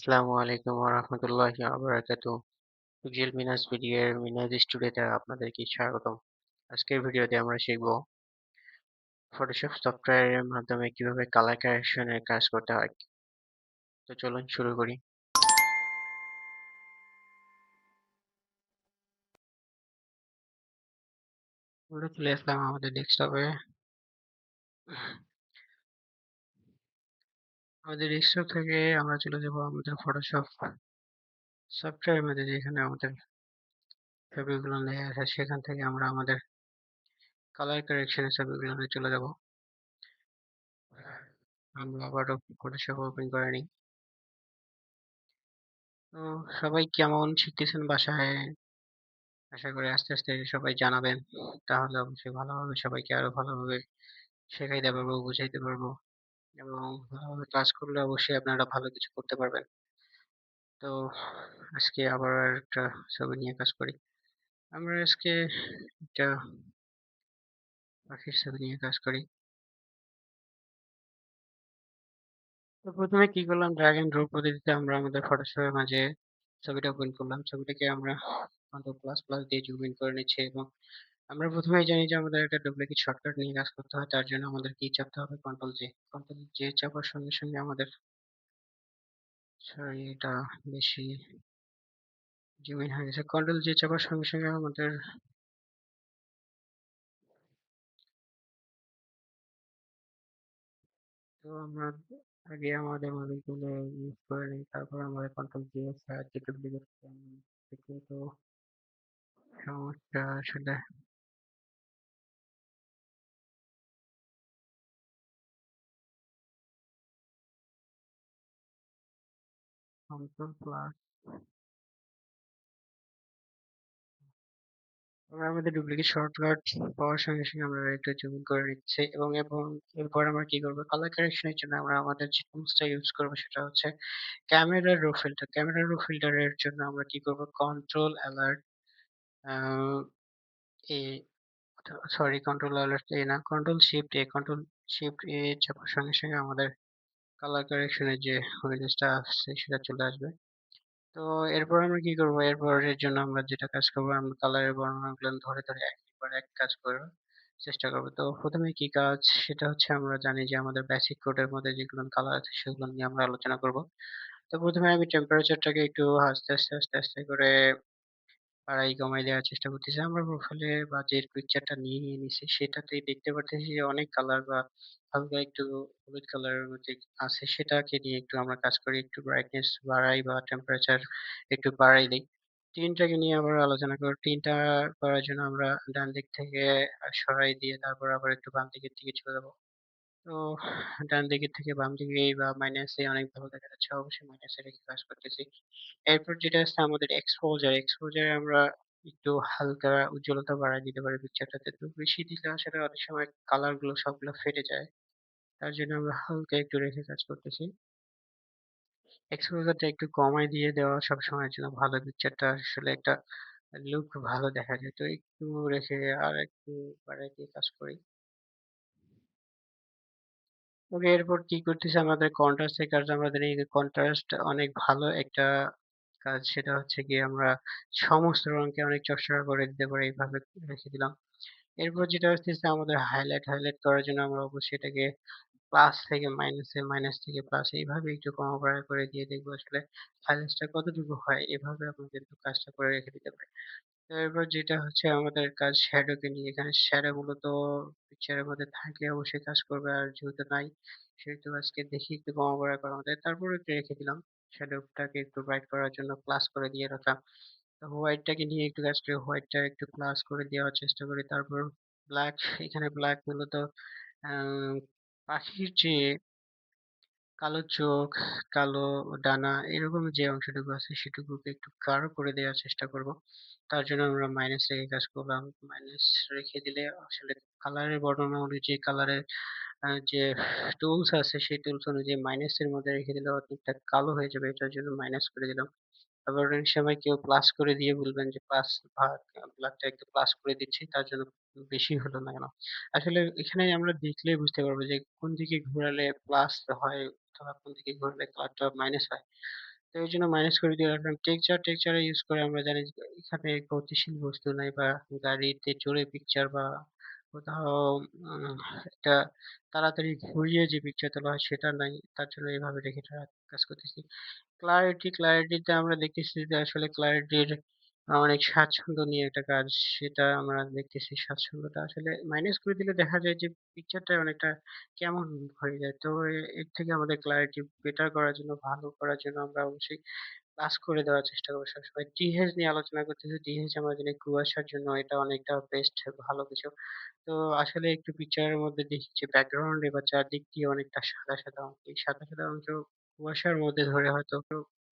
আসসালামু আলাইকুম ওয়া রাহমাতুল্লাহি ওয়া বারাকাতুহু। উজিল মিনাস ভিডিওর মিনাজ স্টুডিওতে আপনাদেরকে স্বাগতম। আজকের ভিডিওতে আমরা শিখব ফটোশপ সফটওয়্যারের মাধ্যমে কিভাবে কালার কারেকশনের কাজ করতে হয়। তো চলুন শুরু করি। আমরা চলে আসলাম আমাদের ডেস্কটপে। আমাদের ডেস্কটপ থেকে আমরা চলে যাব আমাদের ফটোশপ সফটওয়্যারের মধ্যে, যেখানে আমাদের ছবিগুলো লেখা আছে। সেখান থেকে আমরা আমাদের কালার কারেকশনের ছবিগুলো চলে যাব। আমরা আবারও ফটোশপ ওপেন করে নিই। তো সবাই কেমন শিখতেছেন বাসায়? আশা করি আস্তে আস্তে সবাই জানাবেন। তাহলে অবশ্যই ভালো হবে। সবাইকে আরো ভালোভাবে শেখাইতে পারবো, বুঝাইতে পারবো এবং ভালোভাবে কাজ করলে অবশ্যই আপনারা ভালো কিছু করতে পারবেন। তো আজকে আবার একটা ছবি নিয়ে কাজ করি। আমরা আজকে একটা পাখির ছবি নিয়ে কাজ করি। তো প্রথমে কি করলাম, ড্র্যাগ এন্ড ড্রপ পদ্ধতিতে আমরা আমাদের ফটোশপের মাঝে ছবিটা ওপেন করলাম। ছবিটাকে আমরা কন্ট্রোল প্লাস প্লাস দিয়ে জুম ইন করে নিচ্ছি এবং আমরা প্রথমেই জানি যে আমাদের একটা ডুপ্লিকেট শর্টকাট নিয়ে কাজ করতে হয়। তার জন্য আমাদের কি চাপতে হবে? Control J. কন্ট্রোল জে চাপার সঙ্গে সঙ্গে আমাদের, সরি এটা বেশি জুম ইন হয়ে গেছে। কন্ট্রোল জে চাপার সঙ্গে সঙ্গে আমাদের, তো আমরা আগে আমাদের মডিউলগুলো ইউজ করে নিই, তারপর আমাদের কন্ট্রোল জে এর সাহায্যে ডুপ্লিকেট থেকে। তো সমস্যা আসলে কন্ট্রোল প্লাস, আমরা আমাদের ডুপ্লিকেট শর্টকাট পাওয়ার সঙ্গে সঙ্গে আমরা একটু জুম করে নিচ্ছি এবং এরপর আমরা কি করবো, কালার কারেকশনের জন্য আমরা আমাদের যে টুলসটা ইউজ করবো সেটা হচ্ছে camera raw filter. Camera raw ফিল্টারের জন্য আমরা কি করবো, control alert A, sorry control alert A না, কন্ট্রোল শিফট এ চাপার সঙ্গে সঙ্গে আমাদের কালার কারেকশনের যে উইন্ডোজটা আসছে সেটা চলে আসবে। তো এরপর আমরা কি করবো, এরপরের জন্য আমরা যেটা কাজ করবো, আমরা কালারের বর্ণনাগুলো ধরে ধরে একের পর এক কাজ করার চেষ্টা করবো। তো প্রথমে কি কাজ, সেটা হচ্ছে আমরা জানি যে আমাদের বেসিক কোডের মধ্যে যেগুলো কালার আছে সেগুলো নিয়ে আমরা আলোচনা করব। তো প্রথমে আমি টেম্পারেচারটাকে একটু আস্তে আস্তে আস্তে আস্তে করে বাড়াই কমাই দেওয়ার চেষ্টা করতেছি। আমরা প্রোফাইলে বা যে পিকচারটা নিয়ে নিছি সেটাতেই দেখতে পারতেছি যে অনেক কালার বা হালকা একটু হলুদ কালারের মধ্যে আছে, সেটাকে নিয়ে একটু আমরা কাজ করি। একটু ব্রাইটনেস বাড়াই বা টেম্পারেচার একটু বাড়াই দেই। টিনটাকে নিয়ে আবার আলোচনা করি। টিনটা করার জন্য আমরা ডান দিক থেকে সরাই দিয়ে তারপর আবার একটু বাম দিকের দিকে চলে যাবো। তো ডান দিকের থেকে বাম দিকে বা মাইনাসে অনেক ভালো দেখা যাচ্ছে, অবশ্যই মাইনাসে রেখে কাজ করতেছি। এরপর যেটা আছে আমাদের এক্সপোজার। এক্সপোজারে আমরা একটু হালকা উজ্জ্বলতা বাড়ায় দিতে পারি পিকচারটাতে। তো বেশি দিলে আসলে অনেক সময় কালার গুলো সবগুলো ফেটে যায়। তার জন্য আমরা হালকা একটু রেখে কাজ করতেছি। এক্সপোজারটা একটু কমায় দিয়ে দেওয়া সবসময়ের জন্য ভালো, পিকচারটা আসলে একটা লুক ভালো দেখা যায়। তো একটু রেখে আর একটু বাড়ায় দিয়ে কাজ করি। ওকে, এরপর কি করতেছি, আমাদের কন্ট্রাস্ট এর কাজ। আমাদের এই কন্ট্রাস্ট অনেক ভালো একটা কাজ, সেটা হচ্ছে গিয়ে আমরা সমস্ত রঙকে অনেক চকচকা করে দিতে পারি, এইভাবে রেখে দিলাম। এরপর যেটা আসতেছে আমাদের হাইলাইট। হাইলাইট করার জন্য আমরা অবশ্যই এটাকে প্লাস থেকে মাইনাসে, মাইনাস থেকে প্লাস, এইভাবে একটু কমা বাড়া করে দিয়ে দেখবো আসলে হাইলাইটটা কতটুকু হয়। এভাবে আমরা কিন্তু কাজটা করে রেখে দিতে পারি। তো এরপর যেটা হচ্ছে আমাদের কাজ শ্যাডো কে নিয়ে। এখানে শ্যাডো মূলত পিকচারের মধ্যে থাকলে অবশ্যই কাজ করবে, আর যেহেতু নাই সেহেতু আজকে দেখি একটু কমা বাড়া করা আমাদের। তারপর একটু রেখে দিলাম। শ্যাডোটাকে একটু ব্রাইট করার জন্য প্লাস করে দিয়ে রাখলাম। তো হোয়াইটটাকে নিয়ে একটু কাজ করি, হোয়াইটটা একটু প্লাস করে দেওয়ার চেষ্টা করি। তারপর ব্ল্যাক, এখানে ব্ল্যাক মূলত আহ, পাখির যে কালো চোখ, কালো ডানা এরকম যে অংশটুকু আছে সেটুকুকে একটু গাঢ় করে দেওয়ার চেষ্টা করব। তার জন্য আমরা মাইনাস রেখে কাজ করলাম। মাইনাস রেখে দিলে আসলে কালারের বর্ণনা অনুযায়ী কালারের যে টুলস আছে সেই টুলস অনুযায়ী মাইনাসের মধ্যে রেখে দিলে অর্ধেকটা কালো হয়ে যাবে, এটার জন্য মাইনাস করে দিলাম। আবার অনেক সময় কেউ প্লাস করে দিয়ে বলবেন যে প্লাস ভাগ, ব্লাডটা একটু প্লাস করে দিচ্ছি তার জন্য বেশি হলো না কেন। আসলে এখানে আমরা দেখলেই বুঝতে পারবো যে কোন দিকে ঘোরালে প্লাস হয় অথবা কোন দিকে ঘোরালে কালারটা মাইনাস হয়। তো এইজন্য মাইনাস করে দিয়ে রাখলাম। টেক্সচার ইউজ করে আমরা জানি যে এখানে গতিশীল বস্তু নাই বা গাড়িতে চড়ে পিকচার বা কোথাও একটা তাড়াতাড়ি ঘুরিয়ে যে পিকচার তোলা হয় সেটা নাই। তার জন্য এভাবে রেখে কাজ করতেছি। ক্লারিটিতে আমরা দেখতেছি যে আসলে ক্লারিটির অনেক স্বাচ্ছন্দ্য নিয়ে একটা কাজ, সেটা আমরা দেখতেছি। স্বাচ্ছন্দ্যটা আসলে মাইনাস করে দিলে দেখা যায় যে পিকচারটা অনেকটা কেমন হয়ে যায়। তো এর থেকে আমাদের ক্লারিটি বেটার করার জন্য, ভালো করার জন্য আমরা অবশ্যই প্লাস করে দেওয়ার চেষ্টা করব সবসময়। ডিহেজ নিয়ে আলোচনা করতেছি। ডিহেজ আমরা জানি কুয়াশার জন্য এটা অনেকটা বেস্ট, ভালো কিছু। তো আসলে একটু পিকচারের মধ্যে দেখি যে ব্যাকগ্রাউন্ডে বা চারদিক দিয়ে অনেকটা সাদা সাদা অংশ। এই সাদা সাদা অংশ কুয়াশার মধ্যে ধরে হয়তো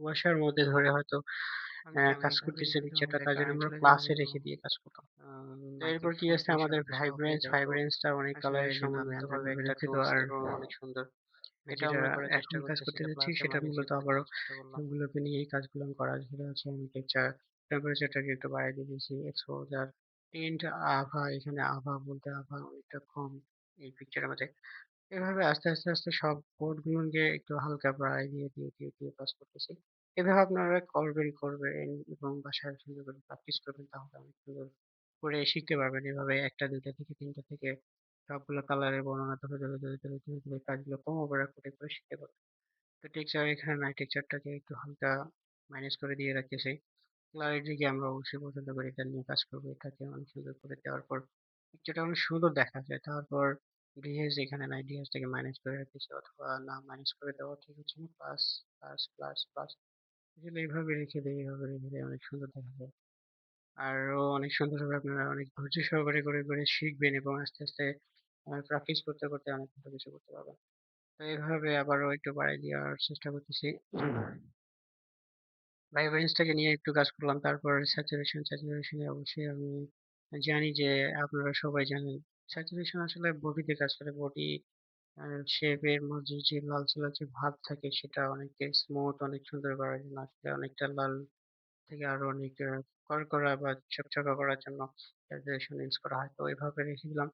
কুয়াশার মধ্যে ধরে হয়তো আমি কাজ এইভাবে করতেছে রেখে দেবো পিকচারটা, আমাদের তার জন্য কারেন্ট আমরা চলে যাওয়ার প্লাসে জন্য রেখে দিয়ে কাজ করতাম। তো মাইকে এরপর কি আছে ফোনটি সব আমাদের কিছু অফ হয়ে যাওয়ার পর ভাইব্রেন্সটা অনেক আসলে কালারের জন্য আমি সিদ্ধান্ত আলাদা ভাবে ভাবে একটা দুঃখিত। টুলস আর এবং অনেক সুন্দর আমি এটা যেটা আমরা করার চেষ্টা এখন কাজ করতেছি করতে এটা যাচ্ছি প্লাসে সেটা মাইনাসে মূলত করে আবারও দেওয়ার চেষ্টা করলাম। সবগুলোকে নিয়েই কাজগুলো করা। সেটা হচ্ছে আমি টেম্পারেচারটাকে একটু বাড়িয়ে দিয়েছি, এক্সপোজার টিন্ট, আভা, এখানে আভা বলতে আভা অনেকটা কম এই পিকচারের মধ্যে। এভাবে আস্তে আস্তে সব বোর্ডগুলোকে একটু হালকা বাড়ায় দিয়ে কাজ করতেছি। এভাবে আপনারা করবেন এবং বাসায় সুন্দর করে প্র্যাকটিস করবেন, তাহলে অনেক সুন্দর করে শিখতে পারবেন। এভাবে ১ টা ২ টা থেকে ৩ টা থেকে সবগুলো কালারের বর্ণনা ধরে কাজগুলো কম ওভার করে শিখতে পারবেন। তো টেক্সচার এখানে নাই, টেক্সচারটাকে একটু হালকা মাইনাস করে দিয়ে রাখতেছি। ক্লারিটিকে আমরা অবশ্যই পছন্দ করি, এটা নিয়ে কাজ করবো। এটাকে অনেক সুন্দর করে দেওয়ার পর পিকচারটা অনেক সুন্দর দেখা যায়। তারপর ডিএস এখানে নাই, ডিএসটাকে মাইনাস করে রাখতেছি, অথবা না মাইনাস করে দেওয়া ঠিক হচ্ছে না, প্লাস আসলে এইভাবে রেখে দেই, এইভাবে রেখে দেই অনেক সুন্দর দেখা যায়। আরো অনেক সুন্দরভাবে আপনারা অনেক ধৈর্য সহকারে করে শিখবেন এবং আস্তে প্র্যাকটিস করতে অনেক ভালো কিছু করতে পারবেন। তো এইভাবে আবারও একটু বাড়ায় দেওয়ার চেষ্টা করতেছি। ভাইব্রেন্সটাকে নিয়ে একটু কাজ করলাম। তারপর স্যাচুরেশনে অবশ্যই আমি জানি যে আপনারা সবাই জানেন স্যাচুরেশন আসলে বডিতে কাজ করে। বডি শেপের মধ্যে যে লালচে লালচে ভাব থাকে সেটা অনেকটা স্মুথ, অনেক সুন্দর করার জন্য আসলে অনেকটা লাল থেকে আরো অনেক কড়কড়া বা চকচকা করার জন্য স্যাচুরেশন ইউজ করা হয়। তো ওইভাবে রেখে দিলাম।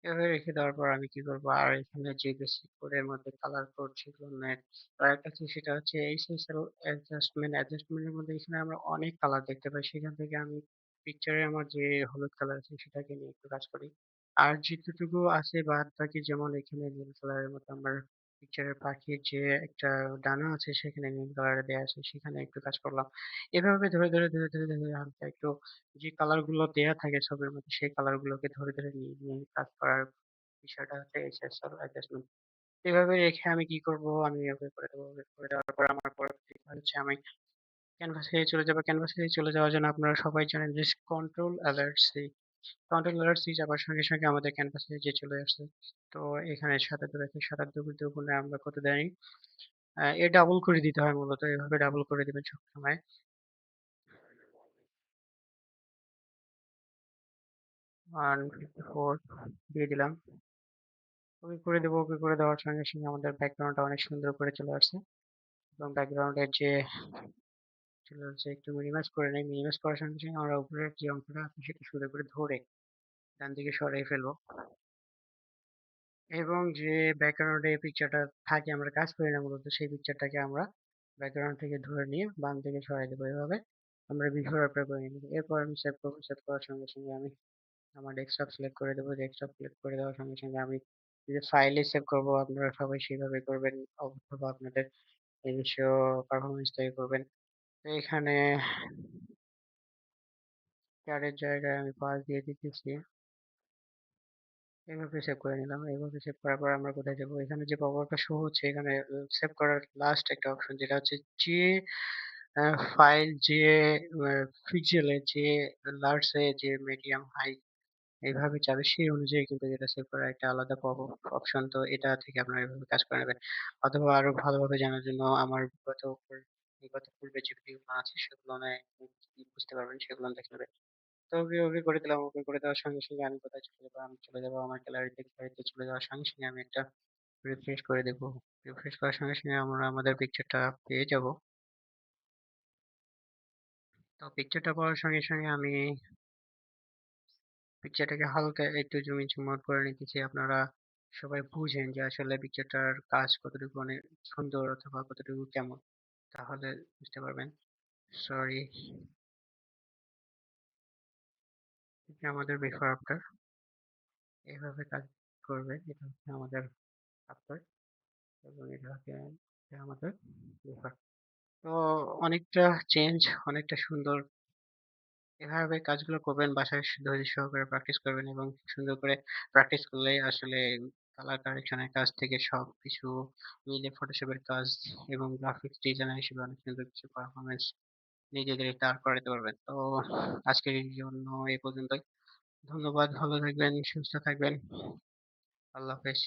এভাবে রেখে দেওয়ার পর আমি কি করবো, আর এখানে যে বেসিক কোডের মধ্যে কালার কোড সেগুলো নেই। আর একটা কি সেটা হচ্ছে SSL অ্যাডজাস্টমেন্টের মধ্যে এখানে আমরা অনেক কালার দেখতে পাই। সেখান থেকে আমি পিকচারে আমার যে হলুদ কালার আছে সেটাকে নিয়ে একটু কাজ করি। আর যেটুকু আছে বাদ বাকি, যেমন এখানে নীল কালারের মতো আমার পিকচারের পাখির যে একটা ডানা আছে সেখানে নীল কালারে দেয়া আছে, সেখানে একটু কাজ করলাম। এভাবে ধরে হালকা একটু যে কালার গুলো দেয়া থাকে ছবির মধ্যে সেই কালার গুলোকে ধরে নিয়ে কাজ করার বিষয়টা হচ্ছে SSL অ্যাডজাস্টমেন্ট। এভাবে রেখে আমি কি করব, আমি এভাবে করে দেবো। করে দেওয়ার পর আমার পরবর্তী কাজ হচ্ছে আমি ক্যানভাসে চলে যাব। ক্যানভাসে চলে যাওয়ার জন্য আপনারা সবাই জানেন যে কন্ট্রোল অ্যালার্ট সি চাপার সঙ্গে আমাদের ক্যানভাসে যে চলে আসছে। তো এখানে ৭ দুগুণে আমরা কত দেই, এ ডাবল করে দিতে হয় মূলত। এভাবে ডাবল করে দিবেন সবসময়। 154 দিয়ে দিলাম। ওকে করে দেওয়ার সঙ্গে আমাদের ব্যাকগ্রাউন্ডটা অনেক সুন্দর করে চলে আসছে। এবং ব্যাকগ্রাউন্ডের যে চলে আসছে একটু মিনিমাইজ করে নেই। মিনিমাইজ করার সঙ্গে আমরা উপরের যে অংশটা আছে সেটা সুন্দর করে ধরে ডান দিকে সরিয়ে ফেলবো। এবং যে ব্যাকগ্রাউন্ডে পিকচারটা থাকে, আমরা কাজ করি না মূলত, সেই পিকচারটাকে আমরা ব্যাকগ্রাউন্ড থেকে ধরে নিয়ে বাম দিকে সরাই দেবো। এভাবে আমরা বিফোর আফটার করে নিব। এরপর আমি সেভ করবো। সেভ করার সঙ্গে আমি আমার ডেস্কটপ সিলেক্ট করে দেবো। ডেস্কটপ সিলেক্ট করে দেওয়ার সঙ্গে আমি যে ফাইলে সেভ করবো, আপনারা সবাই সেভাবে করবেন, অথবা আপনাদের নিজস্ব পারফরমেন্স থেকে করবেন। তো এখানে চারের জায়গায় আমি ৫ দিয়ে দিতেছি। এভাবে সেভ করে নিলাম। এভাবে সেভ করার পর আমরা কোথায় যাবো, এখানে যে পপআপটা শো হচ্ছে এখানে সেভ করার লাস্ট একটা অপশন যেটা হচ্ছে যে ফাইল যে পিক্সেলে যে লার্জে যে মিডিয়াম হাই এইভাবে চাবে সেই অনুযায়ী কিন্তু এটা সেভ করার একটা আলাদা অপশন। তো এটা থেকে আপনারা এভাবে কাজ করে নেবেন। অথবা আরো ভালোভাবে জানার জন্য আমার বিগত পূর্বে যে ভিডিওগুলো আছে সেগুলো বুঝতে পারবেন, সেগুলো দেখে নেবেন। তো ওকে করে দিলাম। ওকে করে দেওয়ার সঙ্গে আমি কোথায় চলে যাবো, আমি চলে যাবো আমার গ্যালারিতে চলে যাওয়ার সঙ্গে আমি একটা রিফ্রেশ করে দেবো। রিফ্রেশ করার সঙ্গে আমরা আমাদের পিকচারটা পেয়ে যাব। তো পিকচারটা পাওয়ার সঙ্গে আমি পিকচারটাকে হালকা একটু জুম আউট করে নিতেছি। আপনারা সবাই বুঝেন যে আসলে পিকচারটার কাজ কতটুকু অনেক সুন্দর অথবা কতটুকু কেমন। তাহলে বুঝতে পারবেন। সরি, এটা আমাদের বিফোর আফটার এভাবে কাজ করবে। এটা হচ্ছে আমাদের আফটার এবং এটা আমাদের বিফোর। তো অনেকটা চেঞ্জ, অনেকটা সুন্দর। এভাবে কাজগুলো করবেন, বাসায় ধৈর্য সহকারে প্র্যাকটিস করবেন এবং সুন্দর করে প্র্যাকটিস করলেই আসলে কালার কারেকশনের কাজ থেকে সবকিছু মিলে ফটোশপের কাজ এবং গ্রাফিক্স ডিজাইনার হিসেবে অনেক সুন্দর কিছু পারফরমেন্স নিজেদের দাঁড় করাতে পারবেন। তো আজকের এই জন্য এ পর্যন্তই। ধন্যবাদ, ভালো থাকবেন, সুস্থ থাকবেন। আল্লাহ হাফেজ।